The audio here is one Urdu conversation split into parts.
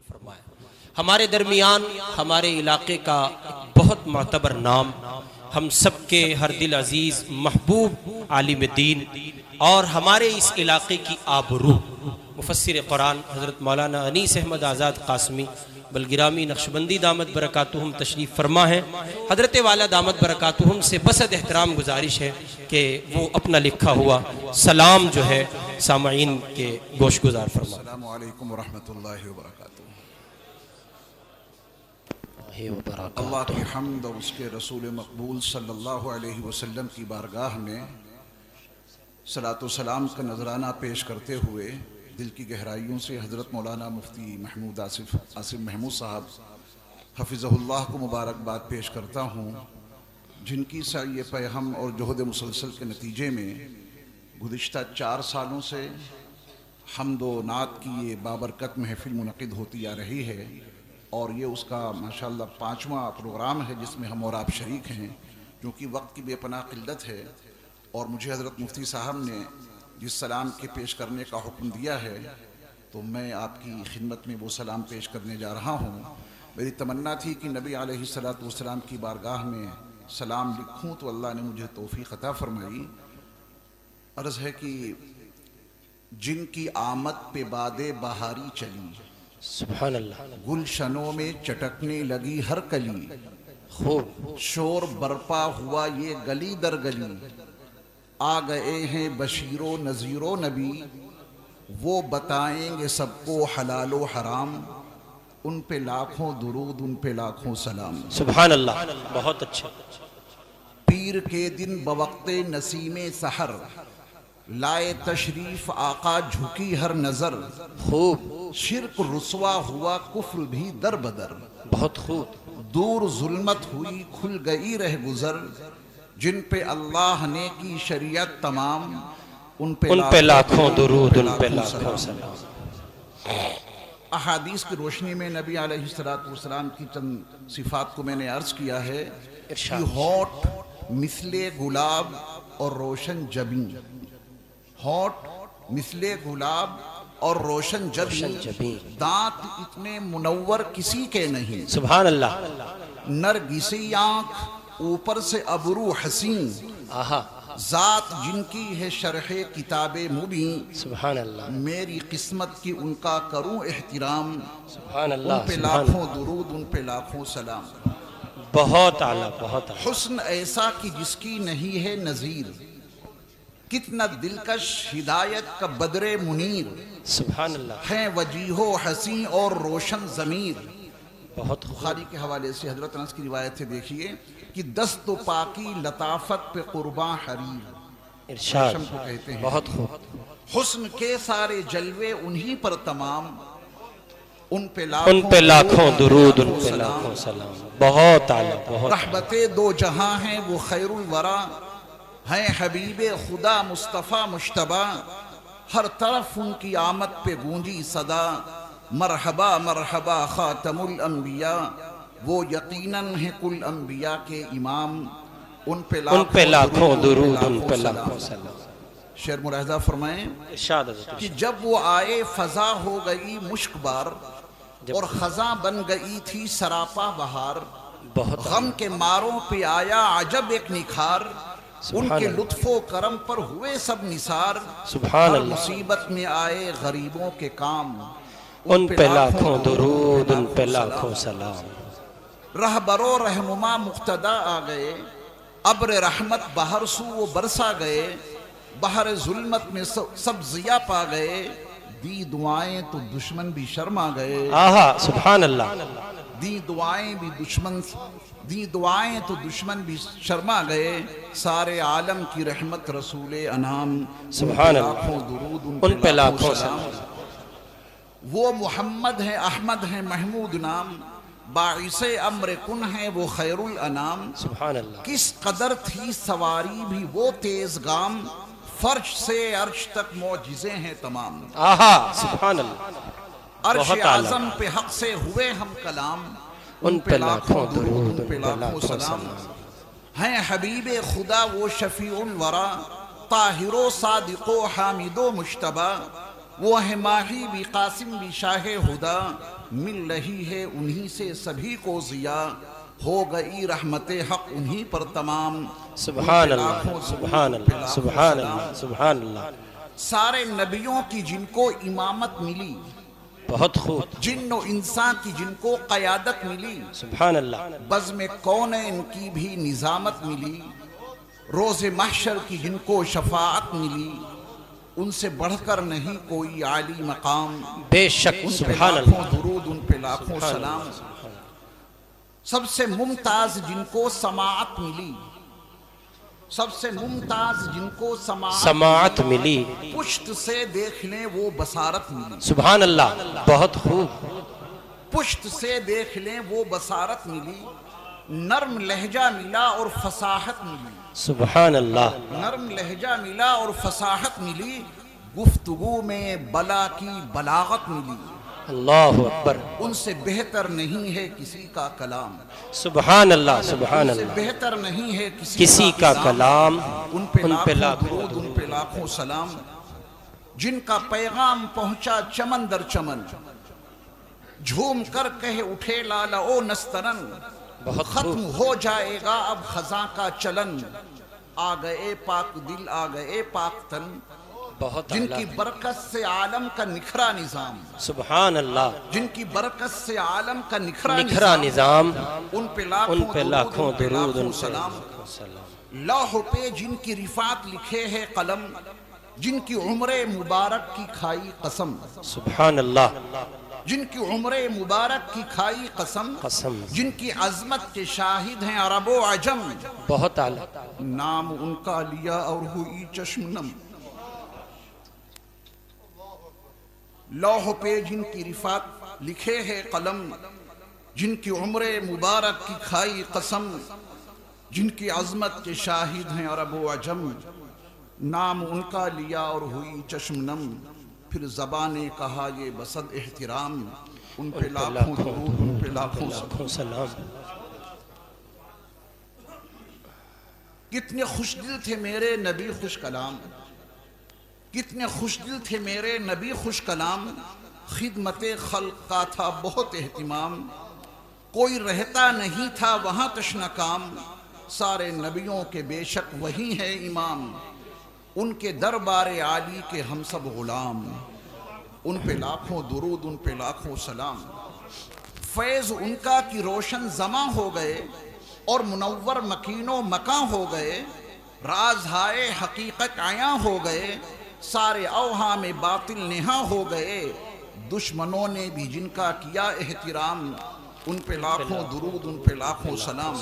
فرمائے۔ ہمارے درمیان ہمارے علاقے کا ایک بہت معتبر نام، ہم سب کے ہر دل عزیز محبوب عالم دین اور ہمارے اس علاقے کی آبرو مفسر قرآن حضرت مولانا انیس احمد آزاد قاسمی بلگرامی نقشبندی دامت برکاتہم تشریف فرما ہے۔ حضرت والا دامت برکاتہم سے بسد احترام گزارش ہے کہ وہ اپنا لکھا ہوا سلام جو ہے سامعین کے گوش گزار فرما۔ السلام علیکم ورحمۃ اللہ وبرکاتہ۔ اللہ کی حمد اور اس کے رسول مقبول صلی اللہ علیہ وسلم کی بارگاہ میں صلاۃ و سلام کا نذرانہ پیش کرتے ہوئے دل کی گہرائیوں سے حضرت مولانا مفتی محمود آصف محمود صاحب حفظہ اللہ کو مبارکباد پیش کرتا ہوں، جن کی سعی پیہم اور جہد مسلسل کے نتیجے میں گزشتہ 4 سالوں سے حمد و نعت کی یہ بابرکت محفل منعقد ہوتی آ رہی ہے، اور یہ اس کا ماشاءاللہ 5واں پروگرام ہے جس میں ہم اور آپ شریک ہیں، کیونکہ وقت کی بے پناہ قلت ہے اور مجھے حضرت مفتی صاحب نے جس سلام کے پیش کرنے کا حکم دیا ہے تو میں آپ کی خدمت میں وہ سلام پیش کرنے جا رہا ہوں۔ میری تمنا تھی کہ نبی علیہ الصلوۃ والسلام کی بارگاہ میں سلام لکھوں تو اللہ نے مجھے توفیق عطا فرمائی۔ عرض ہے کہ جن کی آمد پہ باد بہاری چلی، سبحان اللہ، گلشنوں میں چٹکنے لگی ہر کلی، خوب شور برپا ہوا یہ گلی در گلی، آ گئے ہیں بشیر و نذیر و نبی، وہ بتائیں گے سب کو حلال و حرام، ان پہ لاکھوں درود ان پہ لاکھوں سلام۔ سبحان اللہ، بہت اچھا۔ پیر کے دن بوقت نسیم سحر، لائے تشریف آقا جھکی ہر نظر، خوب، شرک رسوا ہوا کفر بھی در بدر، بہت خوب، دور ظلمت ہوئی کھل گئی رہ گزر، جن پہ اللہ نے کی شریعت تمام، ان پہ لاکھوں درود ان پہ لاکھوں سلام۔ احادیث کی روشنی میں نبی علیہ الصلوۃ والسلام کی چند صفات کو میں نے عرض کیا ہے کہ ہوٹ مثل گلاب اور روشن جبین، ہوٹ مثل گلاب اور روشن جبین، دانت اتنے منور کسی کے نہیں، سبحان اللہ، نرگسی آنکھ اوپر سے ابرو حسین، آہا، ذات جن کی ہے شرح کتاب مبین، سبحان اللہ، میری قسمت کی ان کا کروں احترام، سبحان ان اللہ، پہ لاکھوں درود ان پہ لاکھوں سلام۔ بہت اعلیٰ، بہت اعلیٰ، حسن ایسا کہ جس کی نہیں ہے نظیر، کتنا دلکش ہدایت کا بدر منیر، سبحان اللہ، ہیں وجیح و حسین اور روشن ضمیر۔ بہت خوب، بخاری کے حوالے سے حضرت انس کی روایت سے دیکھیے کہ دست و پاکی لطافت پہ قرباں حریر، ارشاد، ریشم کو کہتے ہیں۔ بہت خوب، حسن کے سارے جلوے انہی پر تمام، ان پہ لاکھوں درود ان پہ لاکھوں سلام۔ بہت اعلیٰ، بہت اعلیٰ، رحمت دو جہاں ہیں وہ خیر الورا، ہیں حبیب خدا مصطفیٰ مجتبیٰ، ہر طرف ان کی آمد پہ گونجی صدا، مرحبا مرحبا خاتم الانبیاء، وہ یقیناً ہیں کل انبیاء کے امام، ان پہ لاکھوں درود ان پہ لاکھوں سلام۔ شعر ملاحظہ فرمائیں ارشاد حضرت، کہ جب وہ آئے فضا ہو گئی مشک بار، اور خزاں بن گئی تھی سراپا بہار، بہت غم کے ماروں پہ آیا عجب ایک نکھار، ان کے لطف و کرم پر ہوئے سب نثار، سبحان ہر اللہ، مصیبت میں آئے غریبوں کے کام، ان پہ لاکھوں درود ان پہ لاکھوں سلام۔ رہبر و رہنما مقتدا آ گئے، ابر رحمت بہر سو وہ برسا گئے، بہر ظلمت میں سب ضیا پا گئے، دی دعائیں تو دشمن بھی شرما گئے، آہا، سبحان اللہ، دی دعائیں تو دشمن بھی شرما گئے، سارے عالم کی رحمت رسول انعام، سبحان اللہ، لاکھوں درود ان پہ لاکھوں سلام۔ وہ محمد ہیں احمد ہیں محمود نام، باعث امر کن ہیں وہ خیر الانام، سبحان اللہ، کس قدر تھی سواری بھی وہ تیز گام، فرش سے عرش تک معجزے ہیں تمام، آہا، سبحان اللہ، عرش بہت اعظم اعلیٰ، پہ حق سے ہوئے ہم کلام، ان پہ لاکھوں درود ان پہ لاکھوں سلام۔ ہیں حبیب خدا وہ شفیع الورا، طاہر و صادق و حامد و مجتبیٰ، وہ ہے ماہی بھی قاسم بھی شاہ ہدا، مل رہی ہے انہی سے سبھی کو ضیا، ہو گئی رحمت حق انہی پر تمام۔ سبحان اللہ، سبحان اللہ، سبحان اللہ، سبحان اللہ۔ سارے نبیوں کی جن کو امامت ملی، بہت خوب، جن و انسان کی جن کو قیادت ملی، سبحان اللہ، بزم کونین کی بھی نظامت ملی، روز محشر کی جن کو شفاعت ملی، ان سے بڑھ کر نہیں کوئی عالی مقام، بے شک، ان پہ سبحان لاکھوں اللہ، درود ان پہ لاکھوں سلام۔ سب سے ممتاز جن کو سماعت ملی، سب سے ممتاز جن کو سماعت ملی، پشت سے دیکھ لیں وہ بصارت ملی، سبحان اللہ، بہت خوب، پشت سے دیکھ لیں وہ بصارت ملی، نرم لہجہ ملا اور فصاحت ملی، سبحان اللہ، نرم لہجہ ملا اور فصاحت ملی، گفتگو میں بلا کی بلاغت ملی، اللہ اکبر، ان سے بہتر نہیں ہے کسی کا کلام، سبحان اللہ، سبحان ان سے اللہ، بہتر نہیں ہے کسی کا کلام، ان پہ ان پہ لاکھوں لاکھوں درود ان پہ لاکھوں سلام، جن کا پیغام پہنچا چمن در چمن، جھوم کر کہہ اٹھے لالا او نسترن، بہت ختم ہو جائے گا اب خزاں کا چلن، آ گئے پاک دل آ گئے پاک تن، بہت جن اعلیٰ، کی برکت سے عالم کا نکھرا نظام، سبحان اللہ، جن کی برکت سے عالم کا نکھرا نکھرا نظام، ان پہ ان پہ لاکھوں درود، ان پہ سلام، لاکھوں سلام، لوح پہ جن کی رفعت لکھے ہے قلم، جن کی عمر مبارک کی کھائی قسم، سبحان اللہ، جن کی عمر مبارک کی کھائی قسم، قسم، جن کی عظمت کے شاہد ہیں عرب و عجم، بہت اعلیٰ، نام ان کا لیا اور ہوئی چشم نم، لوح پہ جن کی رفعت لکھے ہے قلم، جن کی عمر مبارک کی کھائی قسم، جن کی عظمت کے شاہد ہیں عرب و عجم، نام ان کا لیا اور ہوئی چشم نم، پھر زبان نے کہا یہ بصد احترام، ان پہ لاکھوں درود ان پہ لاکھوں سلام، کتنے خوش دل تھے میرے نبی خوش کلام، کتنے خوش دل تھے میرے نبی خوش کلام، خدمت خلق کا تھا بہت اہتمام، کوئی رہتا نہیں تھا وہاں تشنہ کام، سارے نبیوں کے بے شک وہی ہے امام، ان کے دربار عالی کے ہم سب غلام، ان پہ لاکھوں درود ان پہ لاکھوں سلام، فیض ان کا کی روشن زماں ہو گئے اور منور مکین و مکاں ہو گئے، راز ہائے حقیقت عیاں ہو گئے، سارے اوہام باطل نہاں ہو گئے، دشمنوں نے بھی جن کا کیا احترام، ان پہ لاکھوں درود ان پہ لاکھوں سلام۔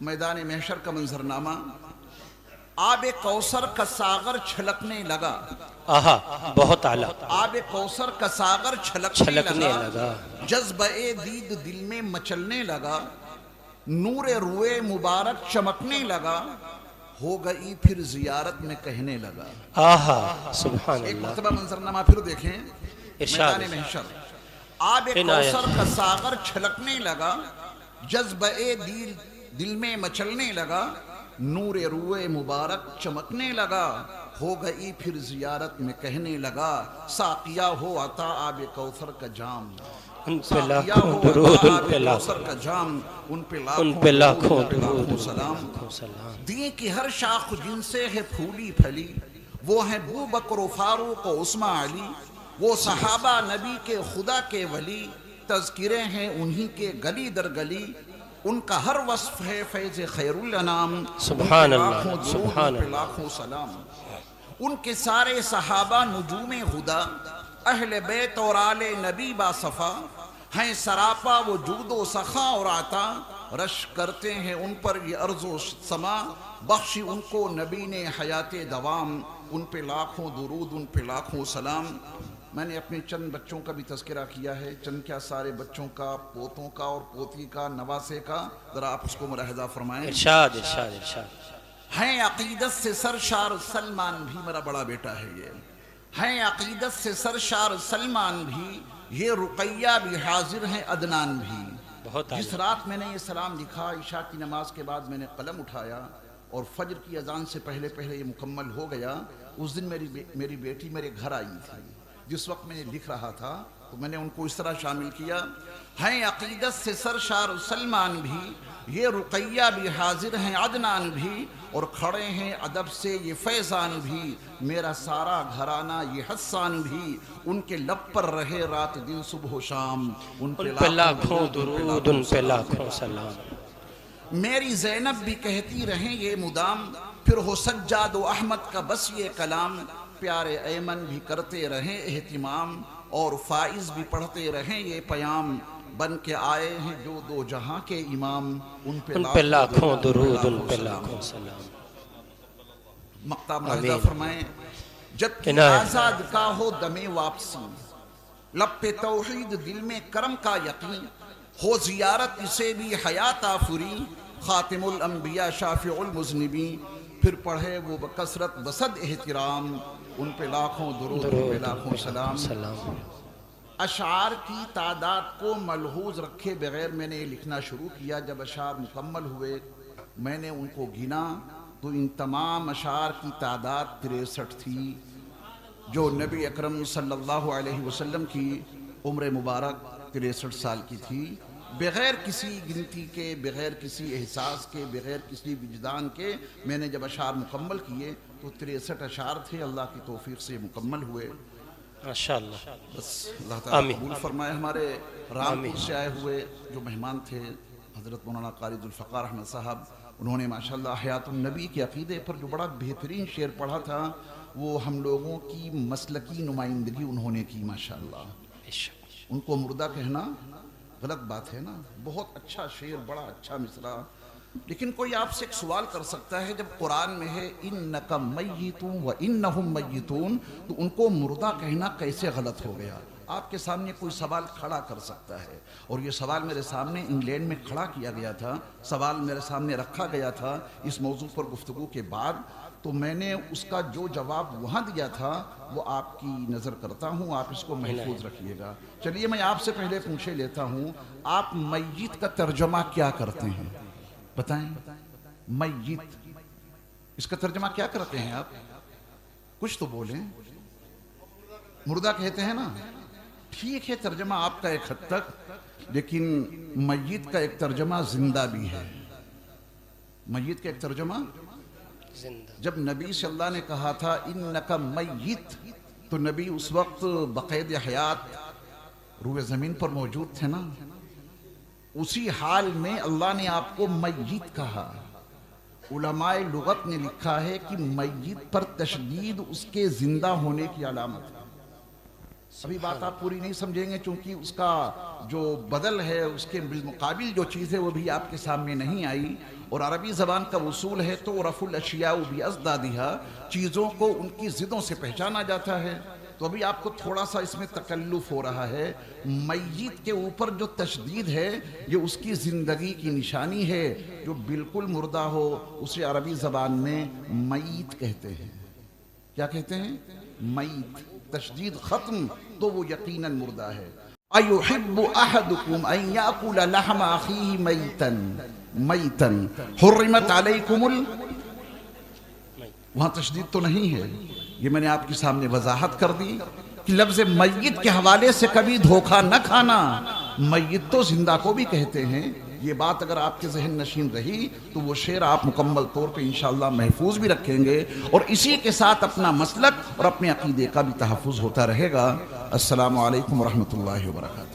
میدان محشر کا منظرنامہ، آب کوثر کا ساغر چھلکنے لگا، آہا، بہت اعلیٰ، آب کوثر کا ساغر چھلکنے لگا، جذبہ دید دل میں مچلنے لگا، نور روئے مبارک چمکنے لگا، ہو گئی پھر زیارت میں کہنے لگا۔ آہا، سبحان ایک اللہ، مرتبہ منظرنامہ پھر دیکھیں، ارشاد، میدان محشر، آب کوثر کا ساغر چھلکنے لگا، جذبہ دل میں مچلنے لگا، نور روئے مبارک چمکنے لگا، ہو گئی پھر زیارت میں کہنے لگا، ساقیہ ہو عطا آب کوثر کا جام، ان پہ لاکھوں درود ان پہ لاکھوں، کا جام، ان ان پہ لاکھوں درود درود سلام۔ سلام، دین کی ہر شاخ جن سے ہے پھولی پھلی، وہ ہیں ابو بکر و فاروق و عثمان علی، وہ صحابہ نبی کے خدا کے ولی، تذکرے ہیں انہی کے گلی در گلی، ان کا ہر وصف ہے فیض خیر الانام، سبحان اللہ، لاکھوں درود سبحان ان پہ اللہ، لاکھوں سلام۔ ان کے سارے صحابہ نجوم خدا، اہل بیت اور آل نبی با صفا، ہیں سراپا وہ جود و سخا اور عطا، رش کرتے ہیں ان پر یہ ارض و سما، بخشی ان کو نبی نے حیات دوام، ان پہ لاکھوں درود ان پہ لاکھوں سلام۔ میں نے اپنے چند بچوں کا بھی تذکرہ کیا ہے، چند کیا سارے بچوں کا، پوتوں کا اور پوتی کا، نواسے کا، ذرا آپ اس کو ملاحظہ فرمائیں۔ ارشاد، ارشاد، ارشاد، ہیں عقیدت سے سرشار سلمان بھی، میرا بڑا بیٹا ہے یہ، ہیں عقیدت سے سرشار سلمان بھی، یہ رقیہ بھی حاضر ہیں عدنان بھی۔ بہت جس اعلیٰ، رات میں نے یہ سلام لکھا، عشاء کی نماز کے بعد میں نے قلم اٹھایا اور فجر کی اذان سے پہلے یہ مکمل ہو گیا، اس دن میری بیٹی میرے گھر آئی تھی، جس وقت میں لکھ رہا تھا تو میں نے ان کو اس طرح شامل کیا، ہیں عقیدت سے سرشار سلمان بھی، یہ رقیہ بھی حاضر ہیں عدنان بھی، اور کھڑے ہیں ادب سے یہ فیضان بھی، میرا سارا گھرانہ یہ حسان بھی، ان کے لب پر رہے رات دن صبح و شام، ان پہ لاکھوں درود، ان پہ لاکھوں سلام۔ میری زینب بھی کہتی رہیں یہ مدام، پھر ہو سجاد و احمد کا بس یہ کلام، پیارے ایمن بھی کرتے رہیں اہتمام، اور فائز بھی پڑھتے رہیں یہ پیام، بن کے آئے ہیں جو دو جہاں کے امام، ان پہ لاکھوں درود، ان پہ لاکھوں سلام۔ مقطع ملاحظہ فرمائیں، جبکہ آزاد کا ہو دم واپسی، لب پہ توحید دل میں کرم کا یقین، ہو زیارت اسے بھی حیات آفری، خاتم الانبیاء شافع المذنبین، پھر پڑھے وہ بکثرت بصد احترام، ان پہ لاکھوں درود، ان پہ لاکھوں سلام۔ اشعار کی تعداد کو ملحوظ رکھے بغیر میں نے یہ لکھنا شروع کیا۔ جب اشعار مکمل ہوئے میں نے ان کو گنا تو ان تمام اشعار کی تعداد 63 تھی، جو نبی اکرم صلی اللہ علیہ وسلم کی عمر مبارک 63 سال کی تھی، بغیر کسی گنتی کے، بغیر کسی احساس کے، بغیر کسی وجدان کے میں نے جب اشعار مکمل کیے تو 63 اشعار تھے، اللہ کی توفیق سے مکمل ہوئے ماشاءاللہ۔ بس اللہ تعالیٰ قبول فرمائے۔ ہمارے رامپور سے آئے ہوئے جو مہمان تھے حضرت مولانا قاری ذوالفقار احمد صاحب، انہوں نے ماشاءاللہ حیات النبی کے عقیدے پر جو بڑا بہترین شعر پڑھا تھا، وہ ہم لوگوں کی مسلکی نمائندگی انہوں نے کی ماشاءاللہ۔ ان کو مردہ کہنا غلط بات ہے نا، بہت اچھا شعر، بڑا اچھا مصرع۔ لیکن کوئی آپ سے ایک سوال کر سکتا ہے، جب قرآن میں ہے اِنَّكَ مَيِّتٌ وَإِنَّهُمْ مَيِّتُونَ، تو ان کو مردہ کہنا کیسے غلط ہو گیا؟ آپ کے سامنے کوئی سوال کھڑا کر سکتا ہے، اور یہ سوال میرے سامنے انگلینڈ میں کھڑا کیا گیا تھا، سوال میرے سامنے رکھا گیا تھا اس موضوع پر گفتگو کے بعد، تو میں نے اس کا جو جواب وہاں دیا تھا وہ آپ کی نظر کرتا ہوں، آپ اس کو محفوظ رکھیے گا۔ چلیے میں آپ سے پہلے پوچھے لیتا ہوں، آپ میت کا ترجمہ کیا کرتے ہیں؟ بتائیں، میت اس کا ترجمہ کیا کرتے ہیں آپ؟ کچھ تو بولیں۔ مردہ کہتے ہیں نا، ٹھیک ہے ترجمہ آپ کا ایک حد تک، لیکن میت کا ایک ترجمہ زندہ بھی ہے۔ میت کا ایک ترجمہ جب نبی صلی اللہ نے کہا تھا انک میت، تو نبی اس وقت بقید حیات روح زمین پر موجود تھے نا، اسی حال میں اللہ نے آپ کو میت کہا۔ علماء لغت نے لکھا ہے کہ میت پر تشدید اس کے زندہ ہونے کی علامت ہے۔ ابھی بات آپ پوری نہیں سمجھیں گے چونکہ اس کا جو بدل ہے، اس کے بالمقابل جو چیز ہے وہ بھی آپ کے سامنے نہیں آئی، اور عربی زبان کا اصول ہے تو رفع الاشیاء بأضدادها، چیزوں کو ان کی ضدوں سے پہچانا جاتا ہے۔ تو ابھی آپ کو تھوڑا سا اس میں تکلف ہو رہا ہے۔ میت کے اوپر جو تشدید ہے یہ اس کی زندگی کی نشانی ہے، جو بالکل مردہ ہو اسے عربی زبان میں میت کہتے ہیں۔ کیا کہتے ہیں؟ میت۔ تشدید ختم تو وہ یقیناً مردہ ہے۔ أَيُحِبُّ أَحَدُكُمْ أَن يَأْكُلَ لَحْمَ أَخِيهِ مَيْتًا حُرِّمَتْ عَلَيْكُمُ وہاں تشدید تو نہیں ہے، یہ میں نے آپ کے سامنے وضاحت کر دی کہ لفظ میت کے حوالے سے کبھی دھوکہ نہ کھانا۔ میت تو زندہ کو بھی کہتے ہیں، یہ بات اگر آپ کے ذہن نشین رہی تو وہ شعر آپ مکمل طور پہ انشاءاللہ محفوظ بھی رکھیں گے، اور اسی کے ساتھ اپنا مسلک اور اپنے عقیدے کا بھی تحفظ ہوتا رہے گا۔ السلام علیکم ورحمۃ اللہ وبرکاتہ۔